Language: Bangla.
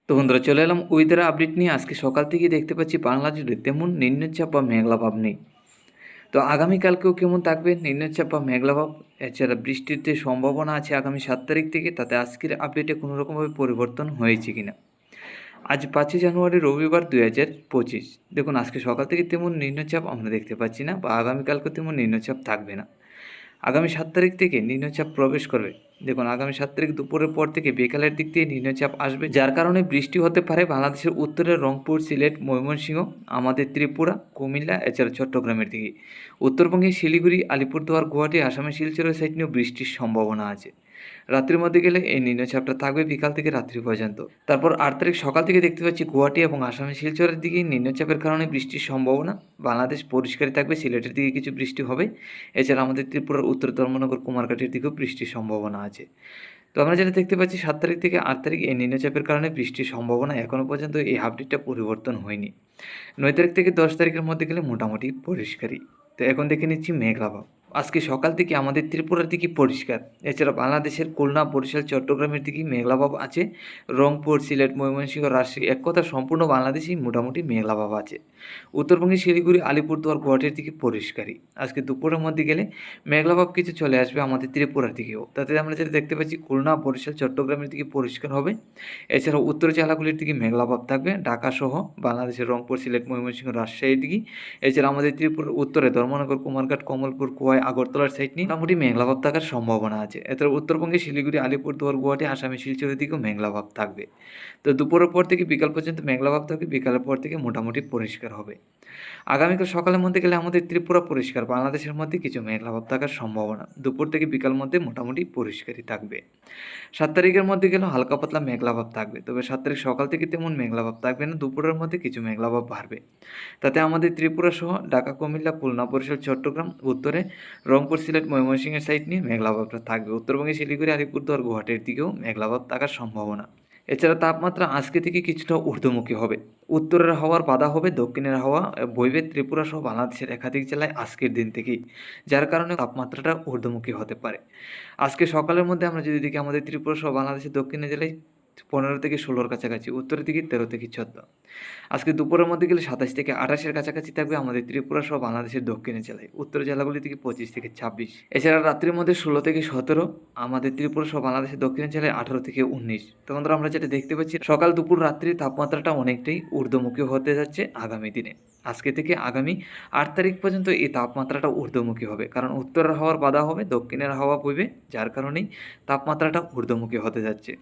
তো বন্ধুরা চলে এলাম ওয়েদার আপডেট নিয়ে। আজকে সকাল থেকেই দেখতে পাচ্ছি বাংলা জুড়ে তেমন নিম্নচাপ বা মেঘলা ভাব নেই। তো আগামীকালকেও কেমন থাকবে নিম্নচাপ বা মেঘলা ভাব, এছাড়া বৃষ্টির যে সম্ভাবনা আছে আগামী 7 তারিখ থেকে, তাতে আজকের আপডেটে কোনো রকমভাবে পরিবর্তন হয়েছে কিনা। আজ 5ই জানুয়ারি রবিবার 2025। দেখুন আজকে সকাল থেকে তেমন নিম্নচাপ আমরা দেখতে পাচ্ছি না, বা আগামীকালকেও তেমন নিম্নচাপ থাকবে না। আগামী 7 তারিখ থেকে নিম্নচাপ প্রবেশ করবে। দেখুন আগামী 7 তারিখ দুপুরের পর থেকে বিকালের দিক দিয়ে নিম্নচাপ আসবে, যার কারণে বৃষ্টি হতে পারে বাংলাদেশের উত্তরের রংপুর, সিলেট, ময়মনসিংহ, আমাদের ত্রিপুরা, কুমিল্লা, এছাড়া চট্টগ্রামের দিকে। উত্তরবঙ্গে শিলিগুড়ি, আলিপুরদুয়ার, গুয়াহাটি, আসামের শিলচরের সাইড নিয়েও বৃষ্টির সম্ভাবনা আছে। রাত্রির মধ্যে গেলে এই নিম্নচাপটা থাকবে বিকাল থেকে রাত্রি পর্যন্ত। তারপর 8 তারিখ সকাল থেকে দেখতে পাচ্ছি গুয়াহাটি এবং আসামের শিলচরের দিকে নিম্নচাপের কারণে বৃষ্টির সম্ভাবনা। বাংলাদেশ পরিষ্কারই থাকবে, সিলেটের দিকে কিছু বৃষ্টি হবে। এছাড়া আমাদের ত্রিপুরার উত্তর ধর্মনগর, কুমারঘাটের দিকেও বৃষ্টির সম্ভাবনা আছে। তো আমরা যেটা দেখতে পাচ্ছি 7 তারিখ থেকে 8 তারিখ এই নিম্নচাপের কারণে বৃষ্টির সম্ভাবনা এখনও পর্যন্ত এই আপডেটটা পরিবর্তন হয়নি। 9 তারিখ থেকে 10 তারিখের মধ্যে গেলে মোটামুটি পরিষ্কারই। তো এখন দেখে নিচ্ছি মেঘলা ভাব। আজকে সকাল থেকে আমাদের ত্রিপুরার দিকে পরিষ্কার। এছাড়া বাংলাদেশের খুলনা, বরিশাল, চট্টগ্রামের দিকে মেঘলা ভাব আছে। রংপুর, সিলেট, ময়মনসিংহ, রাজশাহী, এক কথা সম্পূর্ণ বাংলাদেশেই মোটামুটি মেঘলা ভাব আছে। উত্তরবঙ্গে শিলিগুড়ি, আলিপুরদুয়ার, গুয়াহাটির দিকে পরিষ্কারই। আজকে দুপুরের মধ্যে গেলে মেঘলা ভাব কিছু চলে আসবে আমাদের ত্রিপুরার দিকেও। তাতে আমরা যেটা দেখতে পাচ্ছি খুলনা, বরিশাল, চট্টগ্রামের দিকে পরিষ্কার হবে। এছাড়াও উত্তর জেলাগুলির দিকে মেঘলা ভাব থাকবে, ঢাকাসহ বাংলাদেশের রংপুর, সিলেট, ময়মনসিংহ, রাজশাহীর দিকে। এছাড়া আমাদের ত্রিপুরার উত্তরে ধর্মনগর, কুমারঘাট, কমলপুর, খোয়াই, আগরতলার সাইড নিয়ে মোটামুটি মেঘলা ভাব থাকার সম্ভাবনা আছে। এছাড়া উত্তরবঙ্গে শিলিগুড়ি, আলিপুরদুয়ার, গুয়াহাটি, আসামে শিলচরের দিকেও মেঘলা ভাব থাকবে। তো দুপুরের পর থেকে বিকাল পর্যন্ত মেঘলা ভাব থাকবে, বিকালের পর থেকে মোটামুটি পরিষ্কার হবে। আগামীকাল সকালের মধ্যে গেলে আমাদের ত্রিপুরা পরিষ্কার, বাংলাদেশের মধ্যে কিছু মেঘলা ভাব থাকার সম্ভাবনা। দুপুর থেকে বিকাল মধ্যে মোটামুটি পরিষ্কারই থাকবে। 7 তারিখের মধ্যে গেলেও হালকা পাতলা মেঘলা ভাব থাকবে, তবে 7 তারিখ সকাল থেকে তেমন মেঘলা ভাব থাকবে না, দুপুরের মধ্যে কিছু মেঘলা ভাব বাড়বে। তাতে আমাদের ত্রিপুরা সহ ঢাকা, কুমিল্লা, খুলনা, বরিশাল, চট্টগ্রাম, উত্তরে রংপুর, সিলেট, ময়মনসিংহের সাইড নিয়ে মেঘলা ভাবটা থাকবে। উত্তরবঙ্গে শিলিগুড়ি, আলিপুরদুয়ার, গুয়াহাটির দিকেও মেঘলা ভাব থাকার সম্ভাবনা। এছাড়া তাপমাত্রা আজকে থেকে কিছুটা ঊর্ধ্বমুখী হবে। উত্তরের হাওয়ার বাধা হবে, দক্ষিণের হাওয়া বইবে ত্রিপুরা সহ বাংলাদেশের একাধিক জেলায় আজকের দিন থেকেই, যার কারণে তাপমাত্রাটা ঊর্ধ্বমুখী হতে পারে। আজকে সকালের মধ্যে আমরা যদি দেখি আমাদের ত্রিপুরা সহ বাংলাদেশের দক্ষিণের জেলায় 15 থেকে 16-র কাছাকাছি, উত্তরের দিকে 13 থেকে 14। আজকে দুপুরের মধ্যে গেলে 27 থেকে 28-এর কাছাকাছি থাকবে আমাদের ত্রিপুরা সহ বাংলাদেশের দক্ষিণের জেলায়, উত্তরের জেলাগুলি থেকে 25 থেকে 26। এছাড়া রাত্রির মধ্যে 16 থেকে 17, আমাদের ত্রিপুরা সহ বাংলাদেশের দক্ষিণের জেলায় 18 থেকে 19। তো বন্ধুরা আমরা যেটা দেখতে পাচ্ছি সকাল, দুপুর, রাত্রির তাপমাত্রাটা অনেকটাই ঊর্ধ্বমুখী হতে যাচ্ছে আগামী দিনে। আজকে থেকে আগামী 8 তারিখ পর্যন্ত এই তাপমাত্রাটা ঊর্ধ্বমুখী হবে, কারণ উত্তরের হাওয়ার বাধা হবে, দক্ষিণের হাওয়া বইবে, যার কারণেই তাপমাত্রাটা ঊর্ধ্বমুখী হতে যাচ্ছে।